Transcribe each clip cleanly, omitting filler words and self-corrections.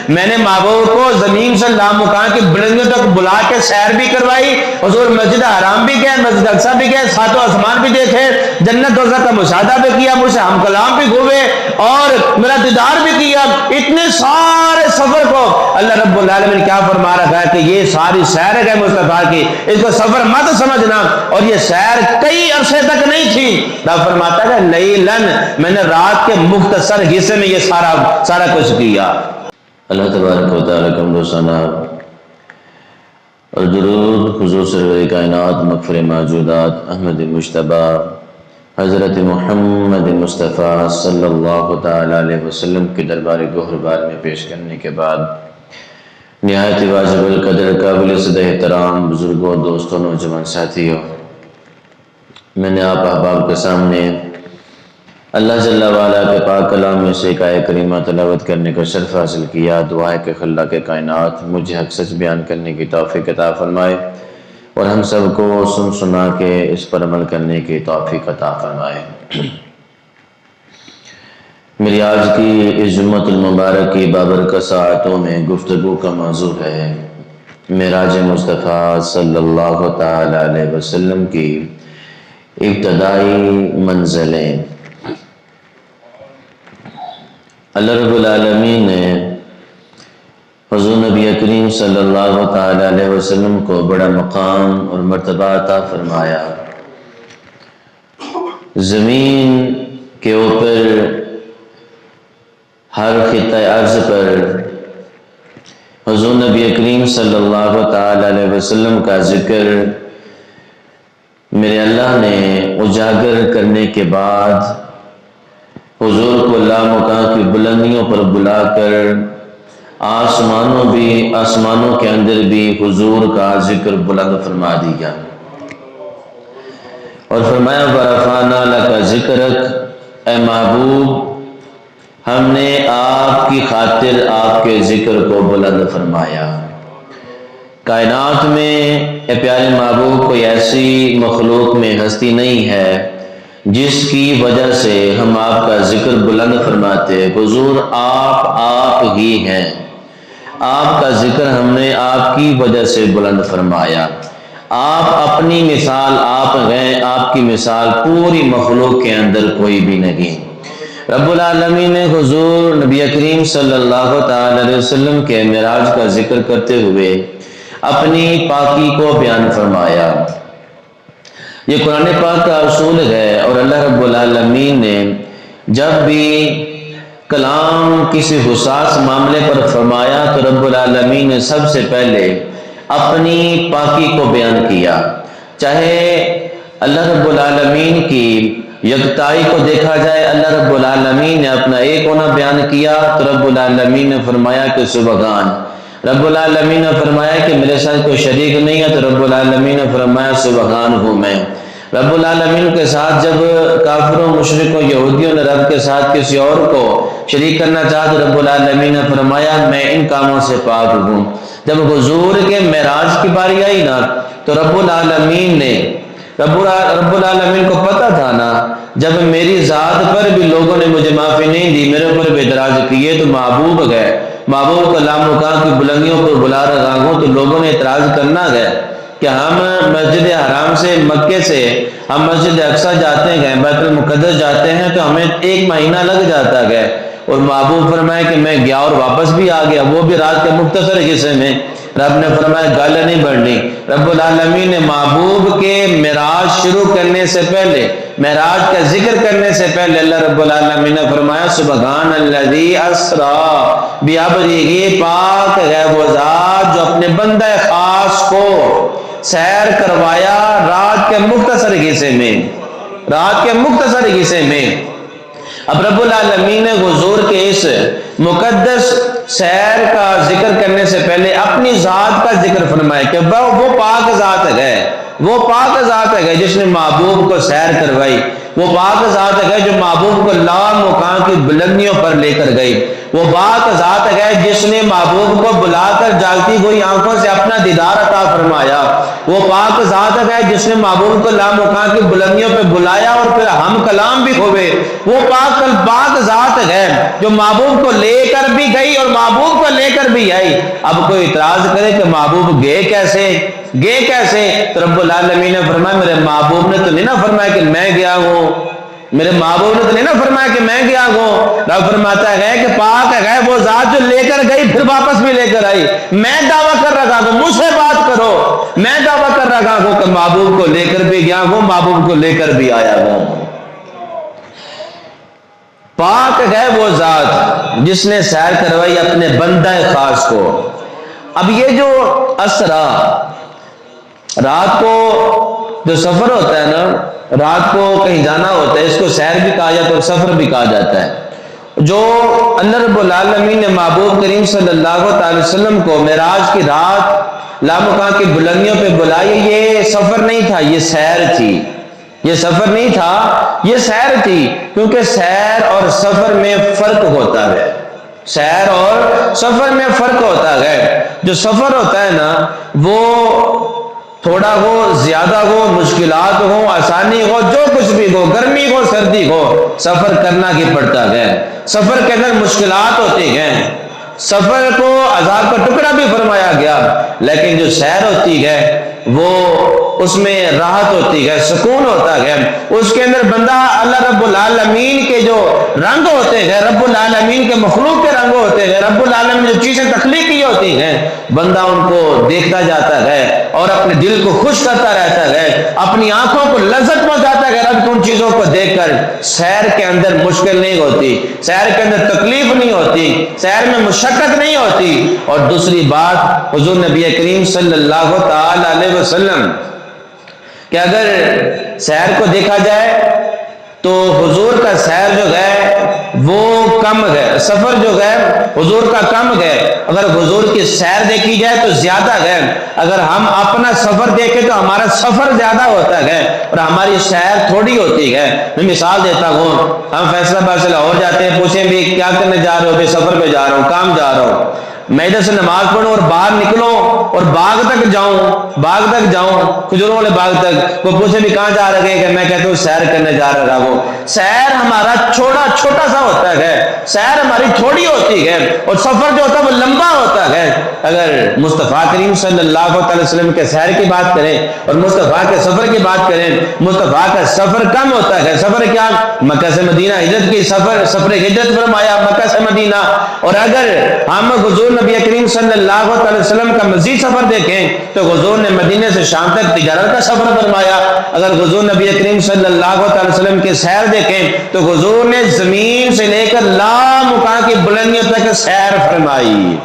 میں نے محبوب کو زمین سے لامکان کی بلندیوں تک بلا کے سیر بھی کروائی، حضور مسجد حرام بھی گئے، مسجد اقصی بھی گئے، ساتوں آسمان بھی دیکھے، جنت دوزخ کا مشاہدہ بھی کیا، مجھ سے ہم کلام بھی ہوئے اور میرا دیدار بھی کیا۔ اتنے سارے سفر کو اللہ رب العالمین کیا فرما رکھا ہے کہ یہ ساری سیر ہے مصطفیٰ کی، اس کو سفر مت سمجھنا۔ اور یہ سیر کئی عرصے تک نہیں تھی، رب فرماتا ہے لیلن، میں نے رات کے مختصر حصے میں یہ سارا کچھ کیا۔ اللہ تبارک و تعالیٰ کا حمد و ثنا اور درود حضور سرور کائنات مغفر موجودات احمد مجتبی حضرت محمد مصطفیٰ صلی اللہ تعالیٰ علیہ وسلم کے دربار گوہر بار میں پیش کرنے کے بعد نہایت واجب القدر قابل عزت احترام بزرگوں، دوستوں، نوجوان ساتھیوں، میں نے آپ احباب کے سامنے اللہ جل وعلا کے پاک کلام میں سے ایک آیت کریمہ تلاوت کرنے کا شرف حاصل کیا۔ دعا ہے کہ خالق کائنات مجھے حق سچ بیان کرنے کی توفیق عطا فرمائے اور ہم سب کو سن سنا کے اس پر عمل کرنے کی توفیق عطا فرمائے۔ میری آج کی اس جمعۃ المبارک کی بابرکت ساعتوں میں گفتگو کا موضوع ہے معراج مصطفیٰ صلی اللہ تعالی علیہ وسلم کی ابتدائی منزلیں۔ اللہ رب العالمین نے حضور نبی کریم صلی اللہ تعالی علیہ وسلم کو بڑا مقام اور مرتبہ عطا فرمایا۔ زمین کے اوپر ہر خطہ ارض پر حضور نبی کریم صلی اللہ تعالی علیہ وسلم کا ذکر میرے اللہ نے اجاگر کرنے کے بعد حضور کو لامکان کی بلندیوں پر بلا کر آسمانوں کے اندر بھی حضور کا ذکر بلند فرما دیا اور فرمایا وَرَفَعْنَا لَكَ ذِكْرَكَ، اے محبوب ہم نے آپ کی خاطر آپ کے ذکر کو بلند فرمایا۔ کائنات میں اے پیارے محبوب کوئی ایسی مخلوق میں ہستی نہیں ہے جس کی وجہ سے ہم آپ کا ذکر بلند فرماتے۔ حضور آپ ہی ہیں، آپ کا ذکر ہم نے آپ کی وجہ سے بلند فرمایا۔ آپ اپنی مثال آپ ہیں، آپ کی مثال پوری مخلوق کے اندر کوئی بھی نہیں۔ رب العالمین نے حضور نبی کریم صلی اللہ تعالی علیہ وسلم کے معراج کا ذکر کرتے ہوئے اپنی پاکی کو بیان فرمایا۔ یہ قرآن پاک کا اصول ہے اور اللہ رب العالمین نے جب بھی کلام کسی حساس معاملے پر فرمایا تو رب العالمین نے سب سے پہلے اپنی پاکی کو بیان کیا۔ چاہے اللہ رب العالمین کی یکتائی کو دیکھا جائے، اللہ رب العالمین نے اپنا ایک ہونا بیان کیا تو رب العالمین نے فرمایا کہ سبحان۔ رب العالمین نے فرمایا کہ میرے ساتھ کوئی شریک نہیں ہے تو رب العالمین نے فرمایا سبحان ہوں میں۔ رب العالمین کے ساتھ جب کافروں، مشرکوں، یہودیوں نے رب کے ساتھ کسی اور کو شریک کرنا چاہا تو رب العالمین نے فرمایا میں ان کاموں سے پاک ہوں۔ جب حضور کے معراج کی باری آئی نا تو رب العالمین کو پتہ تھا نا جب میری ذات پر بھی لوگوں نے مجھے معافی نہیں دی، میرے اوپر بھی اعتراض کیے تو محبوب گئے، محبوب کو لامکان کی بلندیوں پر بلا رہا ہوں تو لوگوں نے اعتراض کرنا گئے کہ ہم مسجد حرام سے، مکے سے ہم مسجد اقصی جاتے ہیں، بیت المقدس جاتے ہیں تو ہمیں 1 مہینہ لگ جاتا ہے، اور محبوب فرمائے کہ میں گیا اور واپس بھی آ گیا، وہ بھی رات کے مختصر حصے میں۔ رب نے فرمایا گل نہیں بڑھنی۔ رب العالمین نے محبوب کے معراج شروع کرنے سے پہلے، معراج کا ذکر کرنے سے پہلے اللہ رب العالمین نے فرمایا سبحان الذی اسری بعبدہ، پاک ہے وہ ذات جو اپنے بندہ خاص کو سیر کروایا رات کے مختصر حصے میں، رات کے مختصر حصے میں۔ اب رب العالمین نے حضور کے اس مقدس سیر کا ذکر کرنے سے پہلے اپنی ذات کا ذکر فرمایا کہ وہ پاک ذات ہے، وہ پاک ذات ہے جس نے محبوب کو سیر کروائی۔ وہ پاک ذات ہے جو محبوب کو لامکان کی بلندیوں پر لے کر گئی، وہ پاک ذات ہے جس نے محبوب کو بلا کر جاگتی ہوئی آنکھوں سے اپنا دیدار عطا فرمایا، وہ پاک ذات ہے جس نے محبوب کو لامکان کی بلندیوں پہ بلایا اور پھر ہم کلام بھی ہوئے، وہ پاک ذات ہے جو محبوب کو لے کر بھی گئی اور محبوب کو لے کر بھی آئی۔ اب کوئی اعتراض کرے کہ محبوب گئے کیسے؟ تو رب العالمین نے فرمایا میرے محبوب نے تو نہیں نا فرمایا کہ میں گیا ہوں، میرے محبوب نے تو نہیں نا فرمایا کہ میں گیا ہوں۔ رب فرماتا ہے کہ پاک ہے وہ ذات جو لے کر گئی پھر واپس بھی لے کر آئی۔ میں دعویٰ کر رہا ہوں، مجھ سے بات کرو، میں دعویٰ کر رہا ہوں کہ محبوب کو لے کر بھی گیا ہوں، محبوب کو لے کر بھی آیا ہوں۔ پاک ہے وہ ذات جس نے سیر کروائی اپنے بندہ خاص کو۔ اب یہ جو اسرا، رات کو جو سفر ہوتا ہے نا، رات کو کہیں جانا ہوتا ہے، اس کو سیر بھی کہا جاتا ہے اور سفر بھی کہا جاتا ہے۔ جو اللہ رب العالمین نے محبوب کریم صلی اللہ علیہ وسلم کو معراج کی رات لامکان کی بلندیوں پہ بلائی، یہ سفر نہیں تھا، یہ سیر تھی۔ یہ سفر نہیں تھا، یہ سیر تھی، کیونکہ سیر اور سفر میں فرق ہوتا ہے، سیر اور سفر میں فرق ہوتا ہے۔ جو سفر ہوتا ہے نا وہ تھوڑا ہو، زیادہ ہو، مشکلات ہو، آسانی ہو، جو کچھ بھی ہو، گرمی ہو، سردی ہو، سفر کرنا ہی پڑتا ہے۔ سفر کے اندر مشکلات ہوتی ہیں، سفر کو عذاب کا ٹکڑا بھی فرمایا گیا، لیکن جو سیر ہوتی ہے وہ اس میں راحت ہوتی ہے، سکون ہوتا ہے، اس کے اندر بندہ اللہ رب العالمین کے جو رنگ ہوتے ہیں، رب العالمین کے مخلوق کے رنگ ہوتے ہیں، رب العالمین جو چیزیں تخلیق کی ہوتی ہیں، بندہ ان کو دیکھتا جاتا ہے اور اپنے دل کو خوش کرتا رہتا ہے، اپنی آنکھوں کو لذت پہنچاتا ہے رب ان چیزوں کو دیکھ کر۔ سیر کے اندر مشکل نہیں ہوتی، سیر کے اندر تکلیف نہیں ہوتی، سیر میں مشقت نہیں ہوتی۔ اور دوسری بات حضور نبی کریم صلی اللہ تعالی علیہ وسلم کہ اگر سیر کو دیکھا جائے تو حضور کا سیر جو ہے وہ کم ہے، سفر جو ہے حضور کا کم ہے۔ اگر حضور کی سیر دیکھی جائے تو زیادہ ہے، اگر ہم اپنا سفر دیکھیں تو ہمارا سفر زیادہ ہوتا ہے اور ہماری سیر تھوڑی ہوتی ہے۔ میں مثال دیتا ہوں، ہم فیصلہ آباد سے لاہور جاتے ہیں، پوچھیں بھی کیا کرنے جا رہے ہو؟ بھی سفر پہ جا رہا ہوں، کام جا رہا ہوں۔ میں ادھر سے نماز پڑھوں اور باہر نکلوں اور باغ تک جاؤں، کھجوروں والے باغ تک، کوئی پوچھے بھی کہاں جا رہے ہیں کہ میں کہتا ہوں سیر کرنے جا رہا ہوں۔ سیر ہمارا چھوٹا سا ہوتا ہے، سیر ہماری تھوڑی ہوتی ہے اور سفر جو ہوتا ہے وہ لمبا ہوتا ہے۔ اگر مصطفیٰ کریم صلی اللہ علیہ وسلم کے سیر کی بات کریں اور مصطفیٰ کے سفر کی بات کریں، مصطفیٰ کا سفر کم ہوتا ہے۔ سفر کیا؟ مکہ سے مدینہ ہجرت کی سفر ہجرت فرمایا مکہ سے مدینہ۔ اور اگر ہم حضور نبی کریم صلی اللہ علیہ وسلم کا مزید سفر دیکھیں تو حضور نے مدینے سے شام تک تجارت کا سفر فرمایا۔ اگر حضور نبی کریم صلی اللہ علیہ وسلم کی سیر دیکھیں تو حضور نے زمین سے لے کر لامکان کی بلندیوں تک سیر فرمائی،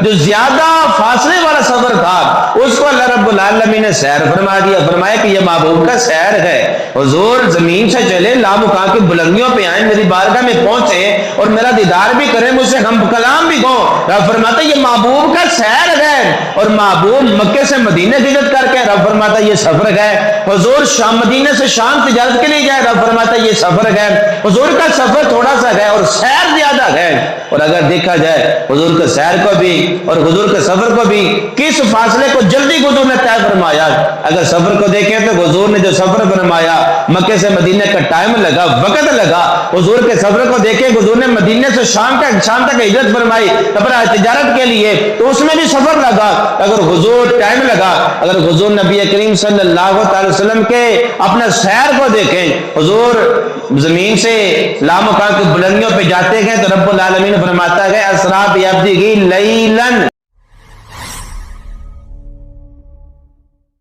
جو زیادہ فاصلے والا سفر تھا اس کو اللہ رب العالمین نے سیر فرما دیا، فرمایا کہ یہ محبوب کا سیر ہے۔ حضور زمین سے چلے، لامکان کی بلندیوں پہ آئیں، میری بارگاہ میں پہنچے اور میرا دیدار بھی کریں، مجھ سے ہم کلام بھی ہوں۔ رب فرماتا یہ محبوب کا سیر ہے، اور محبوب مکے سے مدینے ہجرت کر کے، رب فرماتا یہ سفر ہے۔ حضور مدینے سے شام تجارت کے لیے جائے، رب فرماتا یہ سفر ہے۔ حضور کا سفر تھوڑا سا ہے اور سیر زیادہ ہے۔ اور اگر دیکھا جائے حضور کے سیر کو بھی اور حضور کے سفر کو بھی کس فاصلے کو جلدی حضور نے طے فرمایا۔ اگر سفر کو دیکھیں تو حضور نے جو سفر فرمایا مکے سے مدینے کا ٹائم لگا، وقت لگا۔ حضور کے سفر کو دیکھیں، حضور نے مدینے سے شام تک ہجرت فرمائی تجارت کے لیے، تو اس میں بھی سفر لگا۔ اگر حضور ٹائم لگا، اگر حضور نبی کریم صلی اللہ علیہ وسلم کے اپنا سیر کو دیکھیں، حضور زمین سے لامکان کی بلندیوں پہ جاتے ہیں تو رب العالمین فرماتا ہے اسرا بعبدہ لیلاً